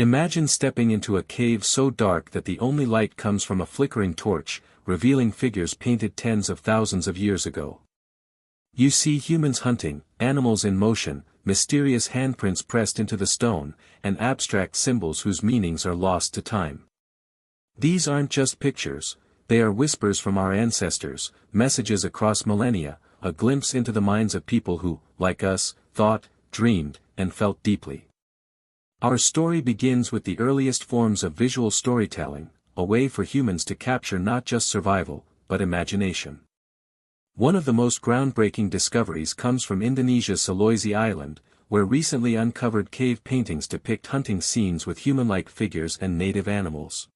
Imagine stepping into a cave so dark that the only light comes from a flickering torch, revealing figures painted tens of thousands of years ago. You see humans hunting, animals in motion, mysterious handprints pressed into the stone, and abstract symbols whose meanings are lost to time. These aren't just pictures, they are whispers from our ancestors, messages across millennia, a glimpse into the minds of people who, like us, thought, dreamed, and felt deeply. Our story begins with the earliest forms of visual storytelling, a way for humans to capture not just survival, but imagination. One of the most groundbreaking discoveries comes from Indonesia's Sulawesi Island, where recently uncovered cave paintings depict hunting scenes with human-like figures and native animals.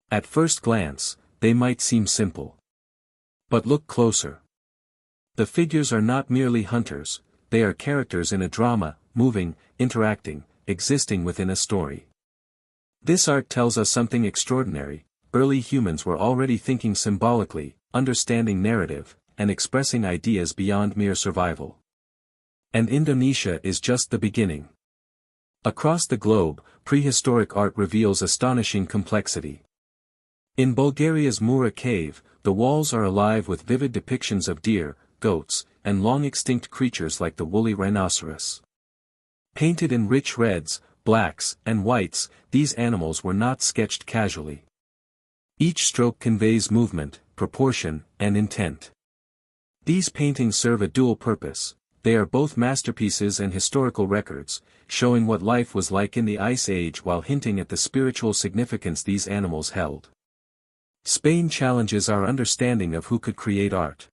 At first glance, they might seem simple. But look closer. The figures are not merely hunters, they are characters in a drama, moving, interacting, existing within a story. This art tells us something extraordinary. Early humans were already thinking symbolically, understanding narrative, and expressing ideas beyond mere survival. And Indonesia is just the beginning. Across the globe, prehistoric art reveals astonishing complexity. In Bulgaria's Mura cave, the walls are alive with vivid depictions of deer, goats, and long-extinct creatures like the woolly rhinoceros. Painted in rich reds, blacks, and whites, these animals were not sketched casually. Each stroke conveys movement, proportion, and intent. These paintings serve a dual purpose. They are both masterpieces and historical records, showing what life was like in the Ice Age while hinting at the spiritual significance these animals held. Spain challenges our understanding of who could create art.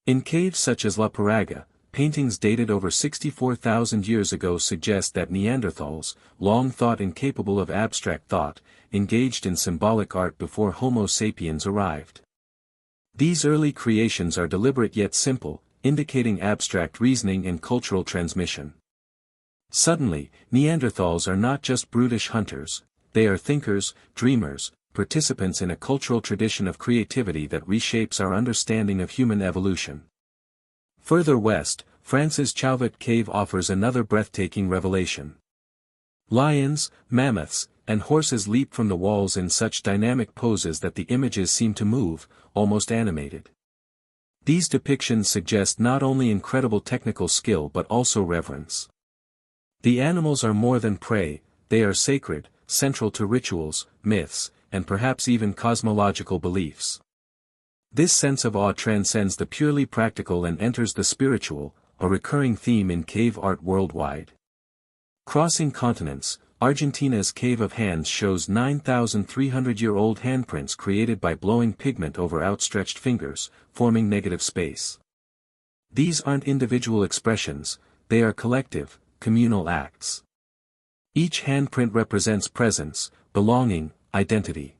In caves such as La Parraga, paintings dated over 64,000 years ago suggest that Neanderthals, long thought incapable of abstract thought, engaged in symbolic art before Homo sapiens arrived. These early creations are deliberate yet simple, indicating abstract reasoning and cultural transmission. Suddenly, Neanderthals are not just brutish hunters, they are thinkers, dreamers, participants in a cultural tradition of creativity that reshapes our understanding of human evolution. Further west, France's Chauvet Cave offers another breathtaking revelation. Lions, mammoths, and horses leap from the walls in such dynamic poses that the images seem to move, almost animated. These depictions suggest not only incredible technical skill but also reverence. The animals are more than prey, they are sacred, central to rituals, myths, and perhaps even cosmological beliefs. This sense of awe transcends the purely practical and enters the spiritual, a recurring theme in cave art worldwide. Crossing continents, Argentina's Cave of Hands shows 9,300-year-old handprints created by blowing pigment over outstretched fingers, forming negative space. These aren't individual expressions, they are collective, communal acts. Each handprint represents presence, belonging, identity.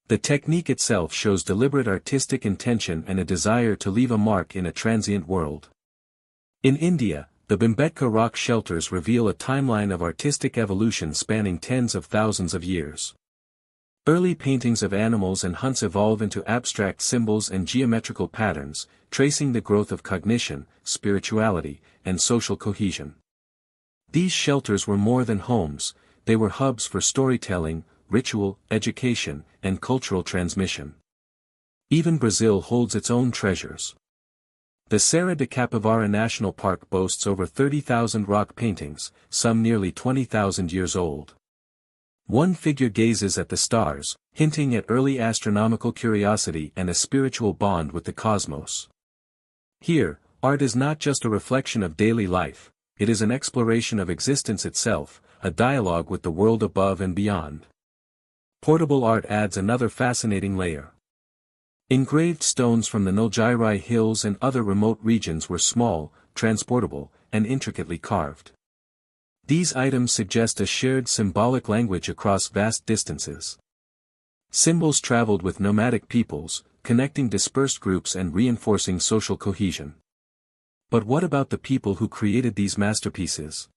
The technique itself shows deliberate artistic intention and a desire to leave a mark in a transient world. In India, the Bhimbetka rock shelters reveal a timeline of artistic evolution spanning tens of thousands of years. Early paintings of animals and hunts evolve into abstract symbols and geometrical patterns, tracing the growth of cognition, spirituality, and social cohesion. These shelters were more than homes, they were hubs for storytelling, ritual, education, and cultural transmission. Even Brazil holds its own treasures. The Serra de Capivara National Park boasts over 30,000 rock paintings, some nearly 20,000 years old. One figure gazes at the stars, hinting at early astronomical curiosity and a spiritual bond with the cosmos. Here, art is not just a reflection of daily life, it is an exploration of existence itself, a dialogue with the world above and beyond. Portable art adds another fascinating layer. Engraved stones from the Nilgiri Hills and other remote regions were small, transportable, and intricately carved. These items suggest a shared symbolic language across vast distances. Symbols traveled with nomadic peoples, connecting dispersed groups and reinforcing social cohesion. But what about the people who created these masterpieces?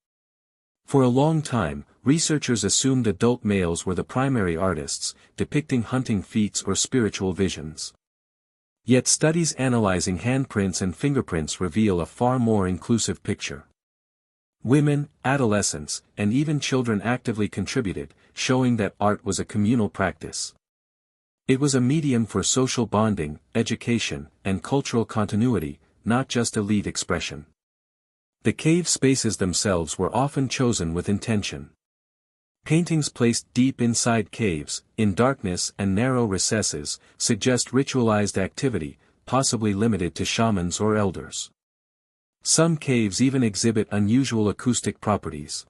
For a long time, researchers assumed adult males were the primary artists, depicting hunting feats or spiritual visions. Yet studies analyzing handprints and fingerprints reveal a far more inclusive picture. Women, adolescents, and even children actively contributed, showing that art was a communal practice. It was a medium for social bonding, education, and cultural continuity, not just elite expression. The cave spaces themselves were often chosen with intention. Paintings placed deep inside caves, in darkness and narrow recesses, suggest ritualized activity, possibly limited to shamans or elders. Some caves even exhibit unusual acoustic properties.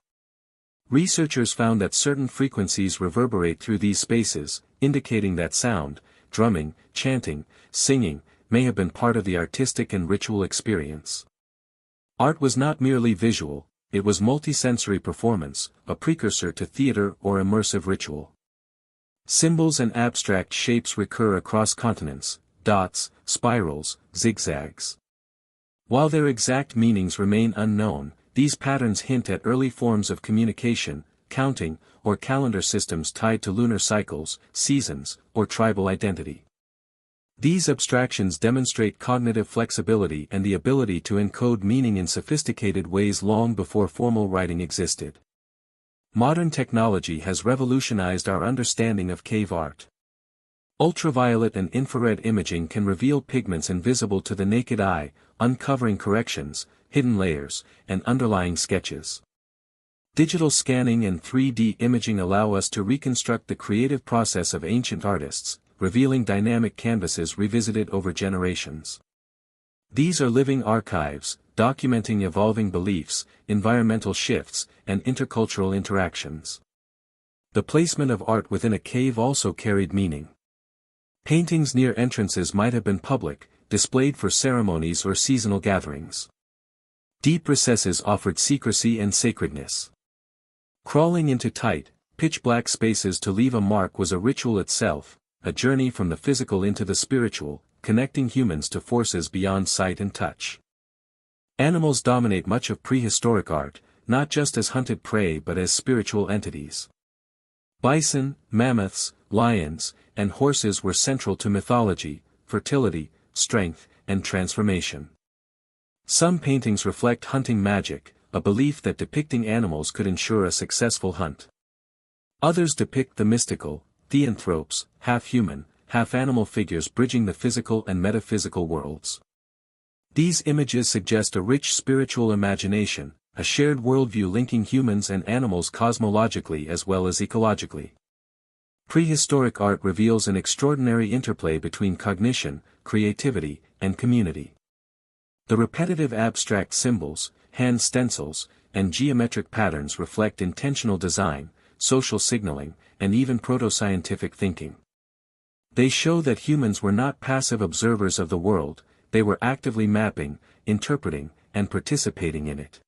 Researchers found that certain frequencies reverberate through these spaces, indicating that sound, drumming, chanting, singing, may have been part of the artistic and ritual experience. Art was not merely visual, it was multisensory performance, a precursor to theater or immersive ritual. Symbols and abstract shapes recur across continents: dots, spirals, zigzags. While their exact meanings remain unknown, these patterns hint at early forms of communication, counting, or calendar systems tied to lunar cycles, seasons, or tribal identity. These abstractions demonstrate cognitive flexibility and the ability to encode meaning in sophisticated ways long before formal writing existed. Modern technology has revolutionized our understanding of cave art. Ultraviolet and infrared imaging can reveal pigments invisible to the naked eye, uncovering corrections, hidden layers, and underlying sketches. Digital scanning and 3D imaging allow us to reconstruct the creative process of ancient artists, revealing dynamic canvases revisited over generations. These are living archives, documenting evolving beliefs, environmental shifts, and intercultural interactions. The placement of art within a cave also carried meaning. Paintings near entrances might have been public, displayed for ceremonies or seasonal gatherings. Deep recesses offered secrecy and sacredness. Crawling into tight, pitch-black spaces to leave a mark was a ritual itself, a journey from the physical into the spiritual, connecting humans to forces beyond sight and touch. Animals dominate much of prehistoric art, not just as hunted prey but as spiritual entities. Bison, mammoths, lions, and horses were central to mythology, fertility, strength, and transformation. Some paintings reflect hunting magic, a belief that depicting animals could ensure a successful hunt. Others depict the mystical, theanthropes, half-human, half-animal figures bridging the physical and metaphysical worlds. These images suggest a rich spiritual imagination, a shared worldview linking humans and animals cosmologically as well as ecologically. Prehistoric art reveals an extraordinary interplay between cognition, creativity, and community. The repetitive abstract symbols, hand stencils, and geometric patterns reflect intentional design, social signaling, and even proto-scientific thinking. They show that humans were not passive observers of the world, they were actively mapping, interpreting, and participating in it.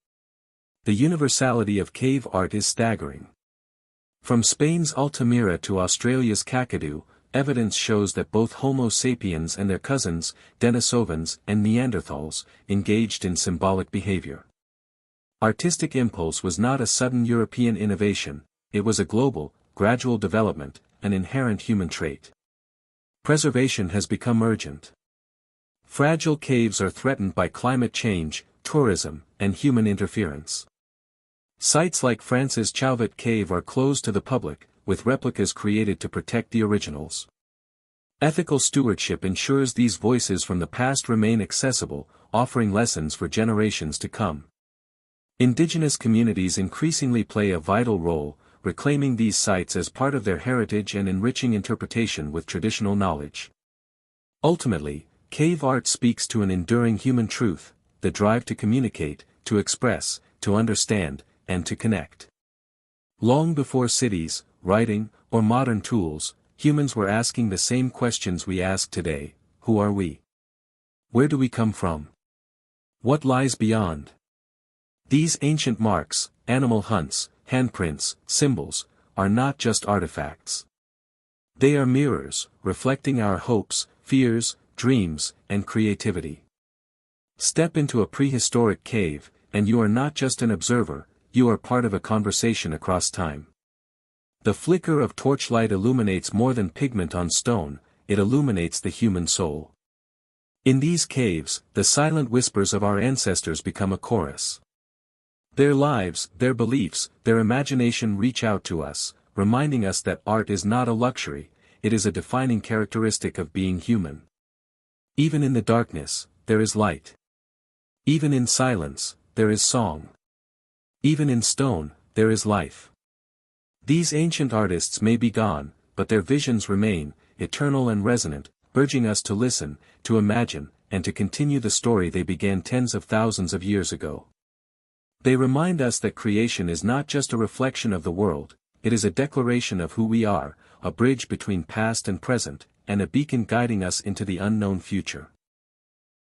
The universality of cave art is staggering. From Spain's Altamira to Australia's Kakadu, evidence shows that both Homo sapiens and their cousins, Denisovans and Neanderthals, engaged in symbolic behavior. Artistic impulse was not a sudden European innovation, it was a global, gradual development, an inherent human trait. Preservation has become urgent. Fragile caves are threatened by climate change, tourism, and human interference. Sites like France's Chauvet Cave are closed to the public, with replicas created to protect the originals. Ethical stewardship ensures these voices from the past remain accessible, offering lessons for generations to come. Indigenous communities increasingly play a vital role, reclaiming these sites as part of their heritage and enriching interpretation with traditional knowledge. Ultimately, cave art speaks to an enduring human truth, the drive to communicate, to express, to understand, and to connect. Long before cities, writing, or modern tools, humans were asking the same questions we ask today: who are we? Where do we come from? What lies beyond? These ancient marks, animal hunts, handprints, symbols, are not just artifacts. They are mirrors, reflecting our hopes, fears, dreams, and creativity. Step into a prehistoric cave, and you are not just an observer, you are part of a conversation across time. The flicker of torchlight illuminates more than pigment on stone, it illuminates the human soul. In these caves, the silent whispers of our ancestors become a chorus. Their lives, their beliefs, their imagination reach out to us, reminding us that art is not a luxury, it is a defining characteristic of being human. Even in the darkness, there is light. Even in silence, there is song. Even in stone, there is life. These ancient artists may be gone, but their visions remain, eternal and resonant, urging us to listen, to imagine, and to continue the story they began tens of thousands of years ago. They remind us that creation is not just a reflection of the world, it is a declaration of who we are, a bridge between past and present, and a beacon guiding us into the unknown future.